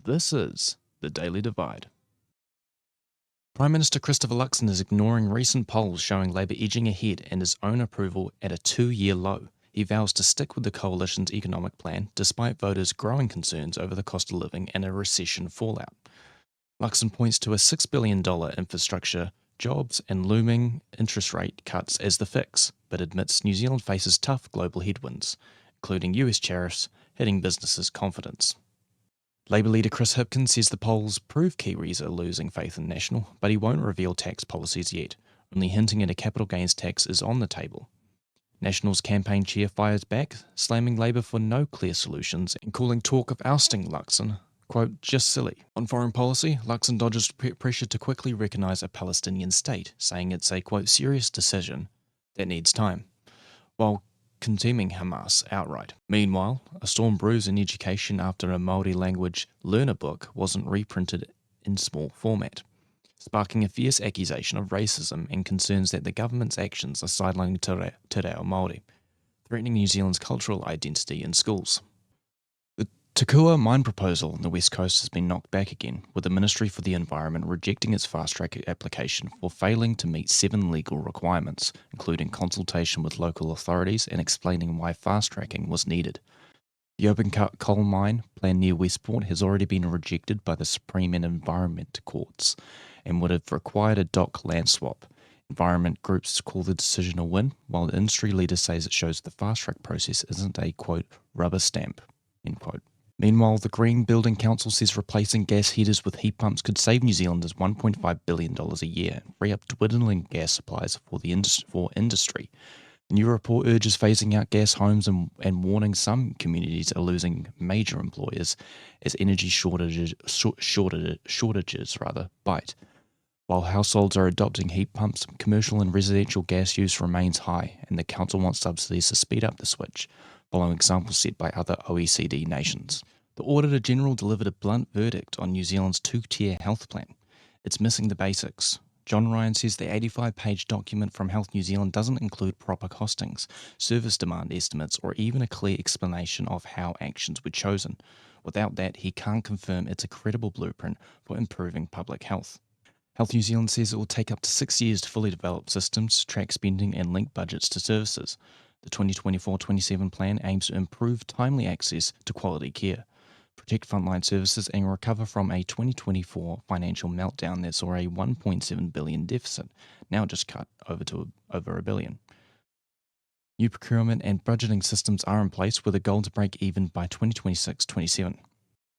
This is The Daily Divide. Prime Minister Christopher Luxon is ignoring recent polls showing Labour edging ahead and his own approval at a 2-year low. He vows to stick with the coalition's economic plan despite voters' growing concerns over the cost of living and a recession fallout. Luxon points to a $6 billion infrastructure, jobs and looming interest rate cuts as the fix, but admits New Zealand faces tough global headwinds, including US tariffs hitting businesses' confidence. Labour leader Chris Hipkins says the polls prove Kiwis are losing faith in National, but he won't reveal tax policies yet, only hinting at a capital gains tax is on the table. National's campaign chair fires back, slamming Labour for no clear solutions and calling talk of ousting Luxon, quote, just silly. On foreign policy, Luxon dodges pressure to quickly recognise a Palestinian state, saying it's a, quote, serious decision that needs time, while condemning Hamas outright. Meanwhile, a storm brews in education after a Māori language learner book wasn't reprinted in small format, sparking a fierce accusation of racism and concerns that the government's actions are sidelining te reo Māori, threatening New Zealand's cultural identity in schools. The Kuha Mine proposal on the West Coast has been knocked back again, with the Ministry for the Environment rejecting its fast-track application for failing to meet 7 legal requirements, including consultation with local authorities and explaining why fast-tracking was needed. The open-cut coal mine plan near Westport has already been rejected by the Supreme and Environment Courts and would have required a dock land swap. Environment groups call the decision a win, while the industry leader says it shows the fast-track process isn't a, quote, rubber stamp, end quote. Meanwhile, the Green Building Council says replacing gas heaters with heat pumps could save New Zealanders $1.5 billion a year and free up dwindling gas supplies for industry. The new report urges phasing out gas homes and warning some communities are losing major employers as energy shortages bite. While households are adopting heat pumps, commercial and residential gas use remains high, and the council wants subsidies to speed up the switch, following examples set by other OECD nations. The Auditor General delivered a blunt verdict on New Zealand's 2-tier health plan. It's missing the basics. John Ryan says the 85-page document from Health New Zealand doesn't include proper costings, service demand estimates, or even a clear explanation of how actions were chosen. Without that, he can't confirm it's a credible blueprint for improving public health. Health New Zealand says it will take up to 6 years to fully develop systems, track spending, and link budgets to services. The 2024-27 plan aims to improve timely access to quality care, protect frontline services, and recover from a 2024 financial meltdown that saw a $1.7 billion deficit, now just cut over $1 billion. New procurement and budgeting systems are in place with a goal to break even by 2026-27.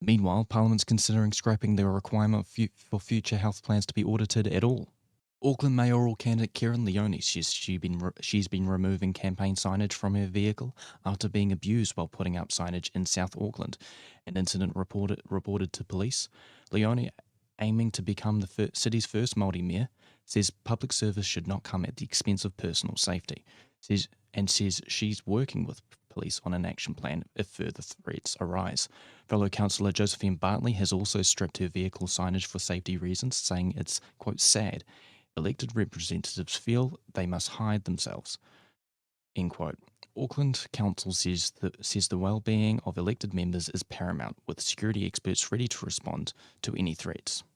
Meanwhile, Parliament's considering scrapping the requirement for future health plans to be audited at all. Auckland mayoral candidate Karen Leone says she's been removing campaign signage from her vehicle after being abused while putting up signage in South Auckland. An incident reported to police. Leone, aiming to become the city's first Māori mayor, says public service should not come at the expense of personal safety. Says she's working with police on an action plan if further threats arise. Fellow councillor Josephine Bartley has also stripped her vehicle signage for safety reasons, saying it's, quote, sad. Elected representatives feel they must hide themselves, end quote. Auckland Council says the well-being of elected members is paramount, with security experts ready to respond to any threats.